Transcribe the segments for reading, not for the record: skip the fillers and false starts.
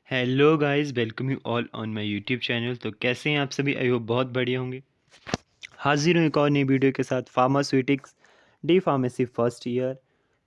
Hello guys, welcome you all on my YouTube channel. तो कैसे हैं आप सभी? आई होप बहुत बढ़िया होंगे। हाजिर हूँ एक और नई वीडियो के साथ। Pharmaceutics D pharmacy first year.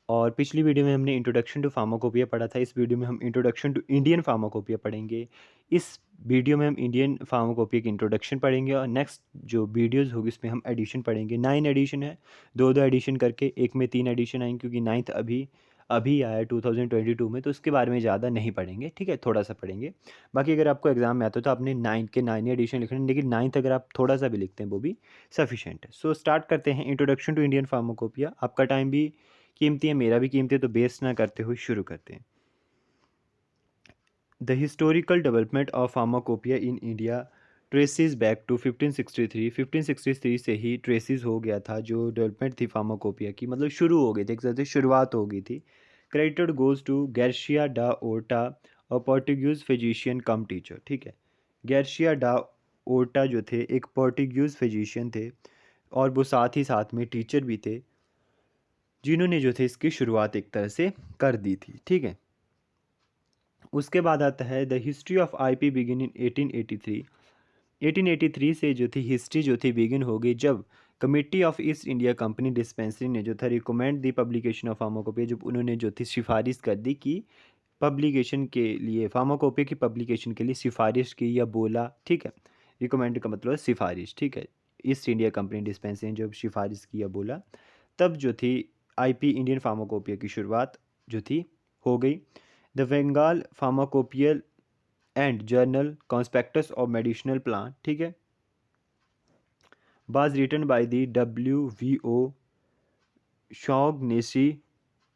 और पिछली वीडियो में हमने इंट्रोडक्शन टू फार्माकोपिया पढ़ा था। इस वीडियो में हम इंट्रोडक्शन टू इंडियन फार्माकोपिया पढ़ेंगे। इस वीडियो में हम इंडियन फार्माकोपिया की इंट्रोडक्शन पढ़ेंगे और नेक्स्ट जो वीडियोस होगी उसमें हम एडिशन पढ़ेंगे। 9 एडिशन है, दो दो एडिशन करके। एक में 3 एडिशन आएंगे क्योंकि नाइन्थ अभी अभी आया है 2022 में, तो उसके बारे में ज़्यादा नहीं पढ़ेंगे। ठीक है, थोड़ा सा पढ़ेंगे। बाकी अगर आपको एग्जाम में आता है तो आपने 9 के 9 एडिशन लिखना है, लेकिन नाइन्थ अगर आप थोड़ा सा भी लिखते हैं वो भी सफिशेंट है। सो स्टार्ट करते हैं इंट्रोडक्शन टू इंडियन फार्माकोपिया। आपका टाइम भी कीमती है, मेरा भी कीमती है, तो वेस्ट ना करते हुए शुरू करते हैं। The historical development of pharmacopoeia in India traces back to 1563। 1563 से ही ट्रेसिस हो गया था जो डेवलपमेंट थी फार्माकोपिया की, मतलब शुरू हो गई थी, एक तरह से शुरुआत हो गई थी। क्रेडिटेड गोज टू गार्सिया डा ओर्टा, और पोर्टुगीज फिजिशियन कम टीचर। ठीक है, गार्सिया डा ओर्टा जो थे एक पोर्टुगीज फिजिशियन थे, और वो साथ ही साथ में टीचर भी थे, जिन्होंने जो थे इसकी शुरुआत एक तरह से कर दी थी। ठीक है, उसके बाद आता है the history of IP begin in 1883। 1883 से जो थी हिस्ट्री जो थी बिगिन हो गई जब committee of east India company dispensary ने जो था recommend the publication of pharmacopoeia, जब उन्होंने जो थी सिफारिश कर दी कि पब्लिकेशन के लिए, फार्माकोपिया की पब्लिकेशन के लिए सिफारिश की या बोला। ठीक है, रिकमेंड का मतलब है सिफारिश। ठीक है, ईस्ट इंडिया कंपनी डिस्पेंसरी ने जब सिफारिश की या बोला, तब जो थी आईपी इंडियन फार्माकोपिया की शुरुआत जो थी हो गई। The Bengal pharmacopoeial and journal conspectus of medicinal plant, ठीक है, was written by the WVO Shaughnessy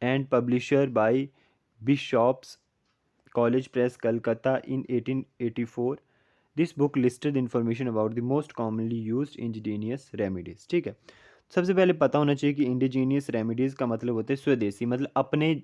and publisher by Bishop's College Press, Calcutta in 1884. This book listed information about the most commonly used indigenous remedies. ठीक है, सबसे पहले पता होना चाहिए कि इंडिजीनियस रेमेडीज़ का मतलब होता है स्वदेशी, मतलब अपने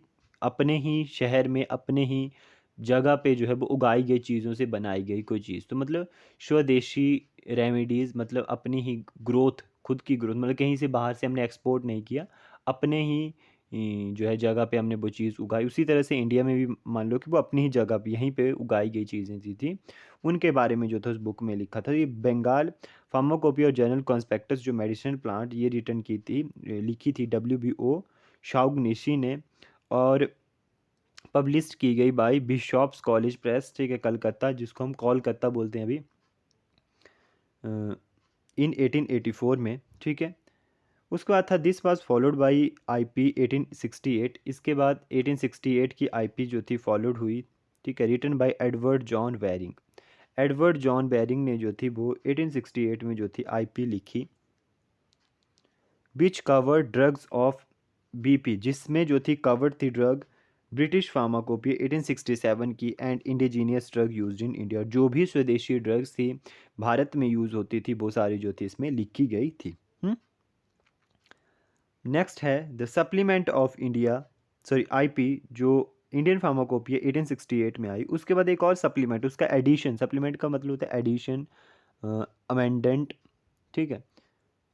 अपने ही शहर में, अपने ही जगह पे जो है वो उगाई गई चीज़ों से बनाई गई कोई चीज़। तो मतलब स्वदेशी रेमेडीज़ मतलब अपनी ही ग्रोथ, खुद की ग्रोथ, मतलब कहीं से बाहर से हमने एक्सपोर्ट नहीं किया, अपने ही जो है जगह पे हमने वो चीज़ उगाई। उसी तरह से इंडिया में भी मान लो कि वो अपनी ही जगह पे यहीं पे उगाई गई चीज़ें थी उनके बारे में जो था उस बुक में लिखा था। ये बंगाल फार्माकोपिया और जर्नल कॉन्स्पेक्टस जो मेडिसिनल प्लांट ये रिटर्न की थी, लिखी थी WBO शाउगनिशी ने, और पब्लिश की गई बाय बिशॉप्स कॉलेज प्रेस, ठीक है, कलकत्ता, जिसको हम कोलकाता बोलते हैं अभी, इन 1884 में। ठीक है, उसके बाद था this was followed by IP 1868। इसके बाद 1868 की आईपी जो थी फॉलोड हुई। ठीक है, written by Edward John Baring. Edward John Baring ने जो थी वो 1868 में जो थी आईपी लिखी, विच कवर ड्रग्स ऑफ बीपी, जिसमें जो थी कवर्ड थी ड्रग ब्रिटिश फार्माकोपिया 1867 की, and indigenous drug used in India, जो भी स्वदेशी ड्रग्स थी भारत में यूज़ होती थी वो सारी जो थी इसमें लिखी गई थी। नेक्स्ट है the supplement of India, sorry IP, जो इंडियन फार्माकोपिया 1868 में आई। उसके बाद एक और सप्लीमेंट, उसका एडिशन, सप्लीमेंट का मतलब होता है एडिशन, अमेंडेंट। ठीक है,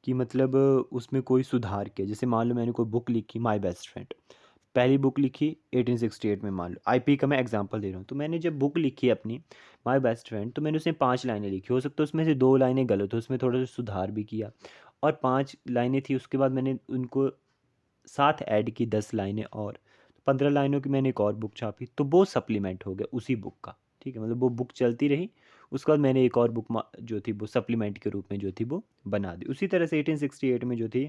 कि मतलब उसमें कोई सुधार किया। जैसे मान लो मैंने कोई बुक लिखी, माय बेस्ट फ्रेंड, पहली बुक लिखी 1868 में, मान लो आईपी का मैं एग्जांपल दे रहा हूँ। तो मैंने जब बुक लिखी अपनी माय बेस्ट फ्रेंड, तो मैंने उसमें 5 लाइनें लिखी, हो सकता है उसमें से 2 लाइनें गलत हो, उसमें थोड़ा सा सुधार भी किया, और 5 लाइनें थी, उसके बाद मैंने उनको साथ ऐड की 10 लाइनें, और 15 लाइनों की मैंने एक और बुक छापी, तो वो सप्लीमेंट हो गया उसी बुक का। ठीक है, मतलब वो बुक चलती रही, उसके बाद मैंने एक और बुक जो थी वो सप्लीमेंट के रूप में जो थी वो बना दी। उसी तरह से 1868 में जो थी,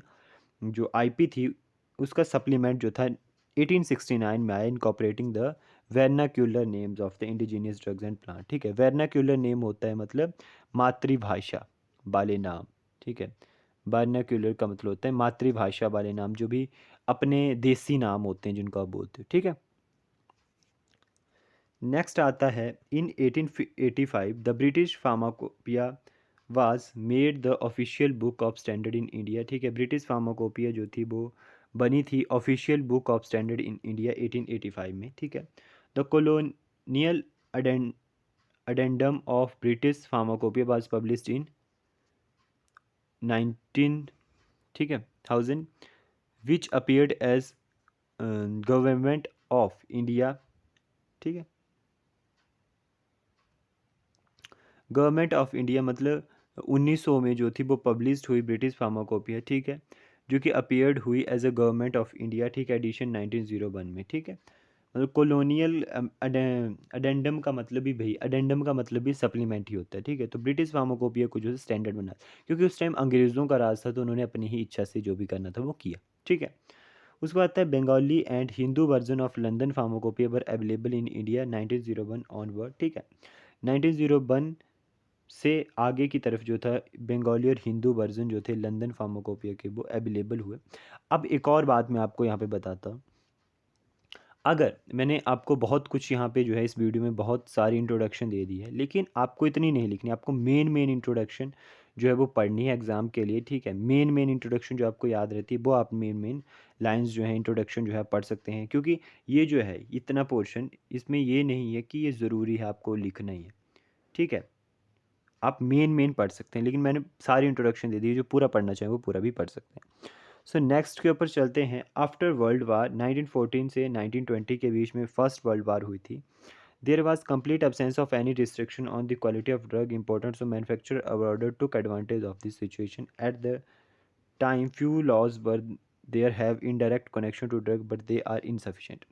जो आईपी थी, उसका सप्लीमेंट जो था 1869 में आया, incorporating the vernacular names of the indigenous drugs and plant. ठीक है, वर्नाक्यूलर नेम होता है मतलब मातृभाषा वाले नाम। ठीक है, वर्नाक्यूलर का मतलब होता है मातृभाषा वाले नाम, जो भी अपने देसी नाम होते हैं जिनको आप बोलते हो। ठीक है, नेक्स्ट आता है in 1885 the British pharmacopoeia was made the official book of standard in India. ठीक है, ब्रिटिश फार्माकोपिया जो थी वो बनी थी official book of standard in India 1885 में। ठीक है, the colonial addendum of British pharmacopoeia was published in 19, ठीक है, 1000, which appeared as government of India. ठीक है, गवर्नमेंट ऑफ इंडिया मतलब 1900 में जो थी वो पब्लिश्ड हुई ब्रिटिश फार्माकोपिया, ठीक है, जो कि अपीयर्ड हुई as a government of India, ठीक है, एडिशन 1901 में, ठीक है। मतलब कॉलोनियल अडेंडम का मतलब भी भाई, अडेंडम का मतलब भी सप्लीमेंट ही होता है, ठीक है। तो ब्रिटिश फार्माकोपिया को जो है स्टैंडर्ड बना, क्योंकि उस टाइम अंग्रेज़ों का राज था तो उन्होंने अपनी ही इच्छा से जो भी करना था वो किया, ठीक है। उसके बाद आता है Bengali and Hindu version of London pharmacopoeia were available in India 1901 onward, ठीक है। 1901 से आगे की तरफ जो था बंगाली और हिंदू वर्जन जो थे लंदन फार्माकोपिया के वो अवेलेबल हुए। अब एक और बात मैं आपको यहाँ पे बताता हूँ। अगर मैंने आपको बहुत कुछ यहाँ पे जो है इस वीडियो में बहुत सारी इंट्रोडक्शन दे दी है, लेकिन आपको इतनी नहीं लिखनी, आपको मेन मेन इंट्रोडक्शन जो है वो पढ़नी है एग्ज़ाम के लिए, ठीक है। मेन मेन इंट्रोडक्शन जो आपको याद रहती है वो आप मेन मेन लाइंस जो है इंट्रोडक्शन जो है पढ़ सकते हैं, क्योंकि ये जो है इतना पोर्शन इसमें ये नहीं है कि ये ज़रूरी है आपको लिखना ही है, ठीक है। आप मेन मेन पढ़ सकते हैं, लेकिन मैंने सारी इंट्रोडक्शन दे दी, जो पूरा पढ़ना चाहें वो पूरा भी पढ़ सकते हैं। सो नेक्स्ट के ऊपर चलते हैं। आफ्टर वर्ल्ड वार 1914 से 1920 के बीच में फर्स्ट वर्ल्ड वार हुई थी। There was complete absence of any restriction on the quality of drug important, so manufacturer awarded took advantage of this situation at the time few laws were there have indirect connection to drug but they are insufficient.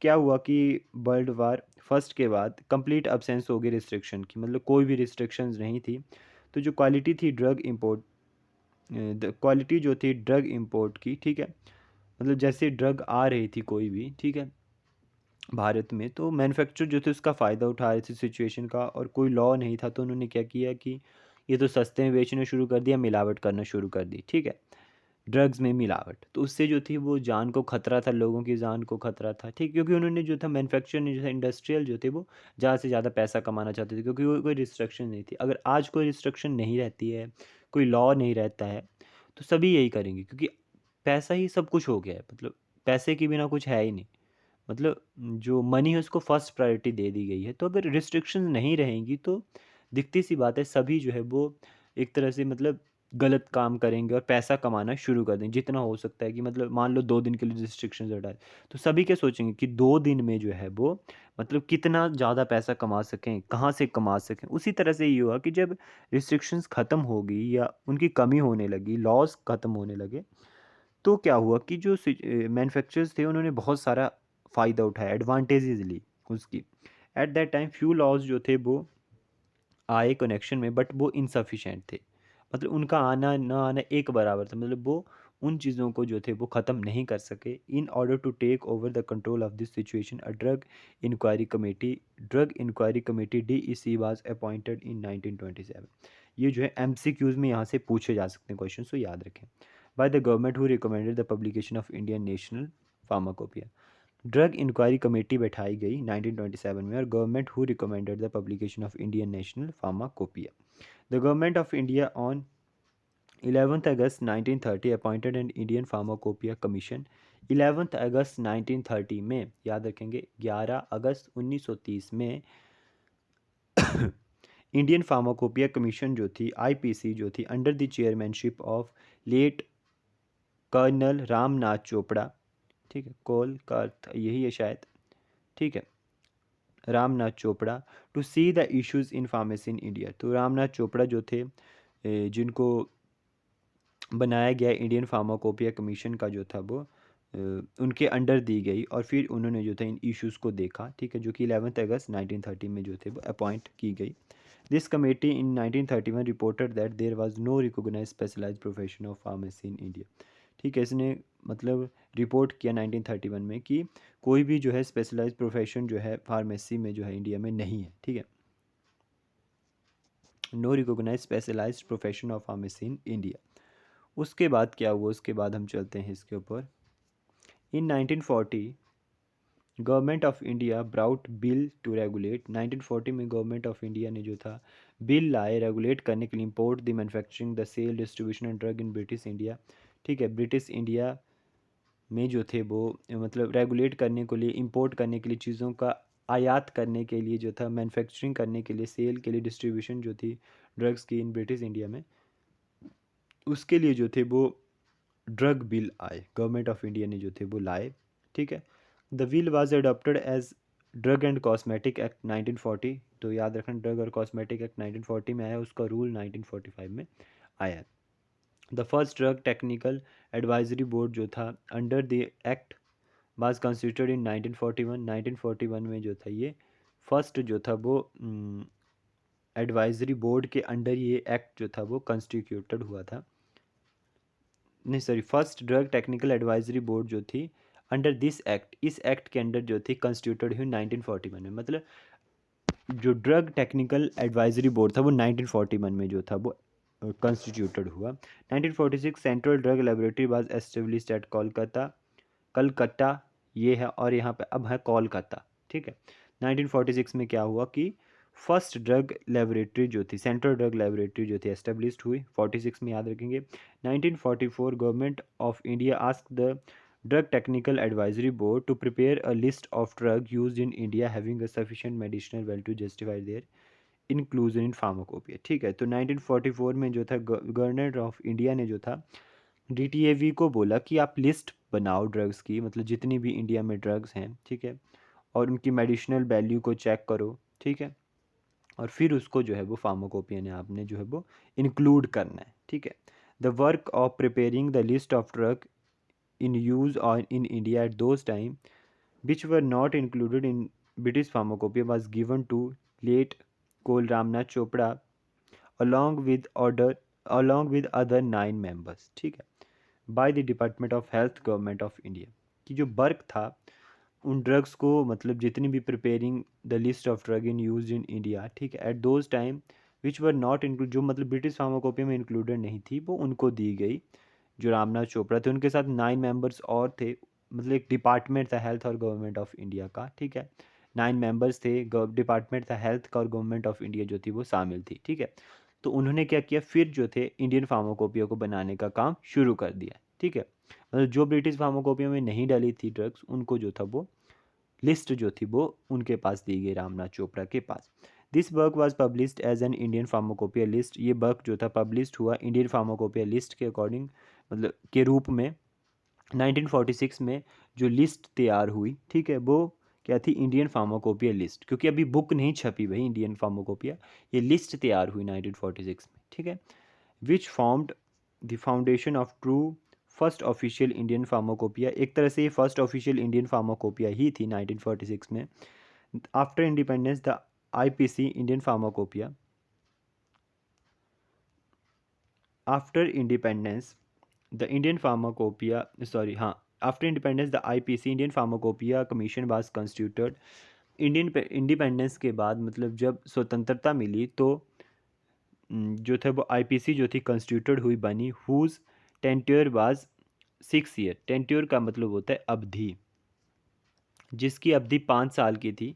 क्या हुआ कि world war first के बाद complete absence हो गई restriction की, मतलब कोई भी रिस्ट्रिक्शंस नहीं थी। तो जो क्वालिटी थी ड्रग इम्पोर्ट, क्वालिटी जो थी ड्रग इम्पोर्ट की, ठीक है, मतलब जैसे ड्रग आ रही थी कोई भी, ठीक है, भारत में, तो मैन्युफैक्चर जो थे उसका फ़ायदा उठा रहे थे सिचुएशन का, और कोई लॉ नहीं था तो उन्होंने क्या किया कि ये तो सस्ते में बेचना शुरू कर दिया, मिलावट करना शुरू कर दी, ठीक है, ड्रग्स में मिलावट। तो उससे जो थी वो जान को खतरा था, लोगों की जान को खतरा था, ठीक, क्योंकि उन्होंने जो था मैन्युफैक्चर ने जो था इंडस्ट्रियल जो थे वो ज़्यादा से ज़्यादा पैसा कमाना चाहते थे, क्योंकि वो कोई रिस्ट्रिक्शन नहीं थी। अगर आज कोई रिस्ट्रिक्शन नहीं रहती है, कोई लॉ नहीं रहता है, तो सभी यही करेंगे, क्योंकि पैसा ही सब कुछ हो गया है, मतलब पैसे के बिना कुछ है ही नहीं, मतलब जो मनी है उसको फर्स्ट प्रायोरिटी दे दी गई है। तो अगर रिस्ट्रिक्शन नहीं रहेंगी तो दिखती सी बात है सभी जो है वो एक तरह से मतलब गलत काम करेंगे और पैसा कमाना शुरू कर देंगे जितना हो सकता है। कि मतलब मान लो 2 दिन के लिए रिस्ट्रिक्शंस हटाए, तो सभी क्या सोचेंगे कि 2 दिन में जो है वो मतलब कितना ज़्यादा पैसा कमा सकें, कहाँ से कमा सकें। उसी तरह से ये हुआ कि जब रिस्ट्रिक्शंस ख़त्म हो गई या उनकी कमी होने लगी, लॉज़ ख़त्म होने लगे, तो क्या हुआ कि जो मैन्युफैक्चरर्स थे उन्होंने बहुत सारा फ़ायदा उठाया, एडवांटेजेस ली उसकी। At that time few laws जो थे वो आए कनेक्शन में, बट वो इनसफिशिएंट थे, मतलब उनका आना ना आना एक बराबर था, मतलब वो उन चीज़ों को जो थे वो ख़त्म नहीं कर सके। In order to take over the control of this situation a drug inquiry committee DEC was appointed in 1927। ये जो है MCQs में यहाँ से पूछे जा सकते हैं क्वेश्चन, तो याद रखें। By the government who recommended the publication of Indian national pharmacopoeia. Drug inquiry committee बैठाई गई 1927 में, और government who recommended the publication of Indian national pharmacopoeia. The government of India on 11th August 1930 appointed an Indian pharmacopoeia commission. 11th अगस्त 1930 में, याद रखेंगे 11 अगस्त 1930 में Indian pharmacopoeia commission जो थी, IPC जो थी, under the chairmanship of late colonel Ramnath Chopra, ठीक है, कोल का अर्थ यही है शायद, ठीक है, Ramnath Chopra, to see the issues in pharmacy in India. तो रामनाथ चोपड़ा जो थे जिनको बनाया गया इंडियन फार्माकोपिया कमीशन का जो था वो उनके अंडर दी गई, और फिर उन्होंने जो था इन इश्यूज़ को देखा, ठीक है, जो कि 11th अगस्त 1930 में जो थे वो अपॉइंट की गई। This committee in 1931 reported that there was no recognised specialised profession of pharmacy in India. ठीक है, इसने मतलब रिपोर्ट किया 1931 में कि कोई भी जो है स्पेशलाइज्ड प्रोफेशन जो है फार्मेसी में जो है इंडिया में नहीं है, ठीक है, no recognised specialised profession of pharmacy in India. उसके बाद क्या हुआ, उसके बाद हम चलते हैं इसके ऊपर। In 1940 government of India brought bill to regulate. 1940 में गवर्नमेंट ऑफ इंडिया ने जो था बिल लाए रेगुलेट करने के लिए import the manufacturing the sale distribution and drug in British India. ठीक है, ब्रिटिश इंडिया में जो थे वो मतलब रेगुलेट करने के लिए, इंपोर्ट करने के लिए, चीज़ों का आयात करने के लिए जो था, मैन्युफैक्चरिंग करने के लिए, सेल के लिए, डिस्ट्रीब्यूशन जो थी ड्रग्स की इन ब्रिटिश इंडिया में, उसके लिए जो थे वो ड्रग बिल आए, गवर्नमेंट ऑफ इंडिया ने जो थे वो लाए। ठीक है, the bill was adopted as drug and cosmetic act 1940, तो याद रखना ड्रग और कॉस्मेटिक एक्ट 1940 में आया, उसका रूल 1945 में आया। The first drug technical advisory board जो था under the act was constituted in 1941। 1941 में जो था ये फर्स्ट जो था वो एडवाइजरी बोर्ड के अंडर ये एक्ट जो था वो कंस्टिट्यूटेड हुआ था। नहीं sorry, first drug technical advisory board जो थी अंडर दिस एक्ट, इस एक्ट के अंडर जो थी कंस्टिट्यूटेड हुई 1941 में। मतलब जो ड्रग टेक्निकल एडवाइजरी बोर्ड था वो 1941 में जो था वो कंस्टिट्यूटेड हुआ। 1946 central drug laboratory was established at Kolkata, Calcutta ये है, और यहाँ पे अब है कोलकाता, ठीक है। 1946 में क्या हुआ कि फर्स्ट ड्रग लेबोरेटरी जो थी, सेंट्रल ड्रग लेबोरेटरी जो थी एस्टेब्लिश्ड हुई 46 में, याद रखेंगे। 1944 government of India asked the drug technical advisory board to prepare a list of drug used in India having a sufficient medicinal value to justify their inclusion in pharmacopoeia, ठीक है। तो 1944 में जो था गवर्नर ऑफ इंडिया ने जो था डीटीएवी को बोला कि आप लिस्ट बनाओ ड्रग्स की, मतलब जितनी भी इंडिया में ड्रग्स हैं, ठीक है, और उनकी मेडिसिनल वैल्यू को चेक करो, ठीक है, और फिर उसको जो है वो फार्माकोपिया ने आपने जो है वो इंक्लूड करना है, ठीक है। The work of preparing the list of drug in use or in India at those time, which were not included in British Pharmacopoeia, was given to late Kol Ramnath Chopra along with other 9 members, ठीक है, by the Department of Health Government of India। कि जो work था उन drugs को, मतलब जितनी भी preparing the list of drug in use in India, ठीक है, at those time which were not include, जो मतलब ब्रिटिश फार्माकोपिया में इंक्लूडेड नहीं थी, वो उनको दी गई। जो रामनाथ चोपड़ा थे उनके साथ 9 मेंबर्स और थे, मतलब एक डिपार्टमेंट था हेल्थ और गवर्नमेंट ऑफ इंडिया का, ठीक है। 9 मेंबर्स थे, डिपार्टमेंट था हेल्थ का और गवर्नमेंट ऑफ इंडिया जो थी वो शामिल थी, ठीक है। तो उन्होंने क्या किया, फिर जो थे इंडियन फार्माकोपिया को बनाने का काम शुरू कर दिया, ठीक है। मतलब जो ब्रिटिश फार्माकोपिया में नहीं डाली थी ड्रग्स, उनको जो था वो लिस्ट जो थी वो उनके पास दी गई, रामनाथ चोपड़ा के पास। This work was published as an Indian pharmacopoeia list, ये वर्क जो था पब्लिश्ड हुआ इंडियन फार्माकोपिया लिस्ट के अकॉर्डिंग, मतलब के रूप में। 1946 में जो लिस्ट तैयार हुई, ठीक है, वो क्या थी, इंडियन फार्माकोपिया लिस्ट, क्योंकि अभी बुक नहीं छपी भाई इंडियन फार्माकोपिया, ये लिस्ट तैयार हुई 1946 में, ठीक है। Which formed the foundation of true first official Indian pharmacopoeia, एक तरह से ये फर्स्ट ऑफिशियल इंडियन फार्माकोपिया ही थी 1946 में। After independence the IPC Indian pharmacopoeia, after independence the Indian pharmacopoeia, sorry हाँ, after independence the IPC Indian pharmacopoeia commission was constituted. Indian independence के बाद, मतलब जब स्वतंत्रता मिली, तो जो था वो आईपीसी जो थी कंस्टिट्यूटेड हुई, बनी, हुज टेंट्योर वाज 6 ईयर। टेंट्योर का मतलब होता है अवधि, जिसकी अवधि 5 साल की थी,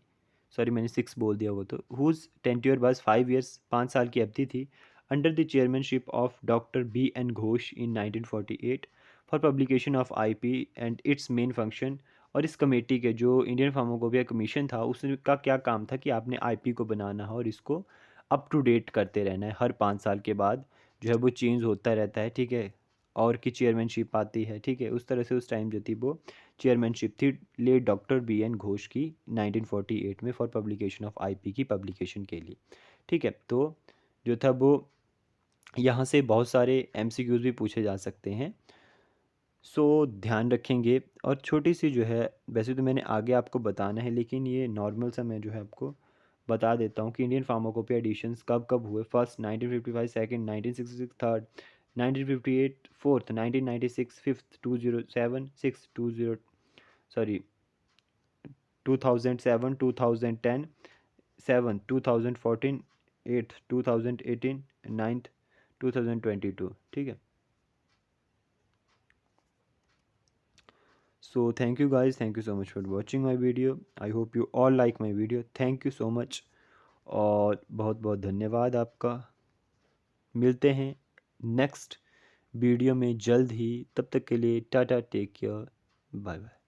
सॉरी मैंने 6 बोल दिया, वो तो हुज टेंट्योर वाज 5 ईयर्स, 5 साल की अवधि थी, under the chairmanship of doctor B N Ghosh in 1948 for publication of IP and its main function. और इस कमेटी के, जो इंडियन फार्माकोपिया कमीशन था, उसका क्या काम था कि आपने आईपी को बनाना है और इसको अप टू डेट करते रहना है, हर 5 साल के बाद जो है वो चेंज होता रहता है, ठीक है, और की चेयरमैनशिप आती है, ठीक है। उस तरह से उस टाइम जो थी वो चेयरमैनशिप थी ले डॉक्टर बी एन घोष की 1948 में फॉर पब्लिकेशन ऑफ आईपी की पब्लिकेशन के लिए, ठीक है। तो जो था वो यहाँ से बहुत सारे एमसीक्यूज भी पूछे जा सकते हैं, सो ध्यान रखेंगे। और छोटी सी जो है, वैसे तो मैंने आगे आपको बताना है, लेकिन ये नॉर्मल सा मैं जो है आपको बता देता हूँ कि इंडियन फार्माकोपिया एडिशंस कब कब हुए। First 1955, second 1966, third 1958, fourth 1996, fifth 2007, six 20 sorry 2007, 2010, seventh 2014, eighth 2018, ninth 2022, ठीक है। So thank you guys, thank you so much for watching my video. I hope you all like my video. Thank you so much और बहुत बहुत धन्यवाद आपका। मिलते हैं next video में जल्द ही, तब तक के लिए टाटा, टेक केयर, बाय बाय।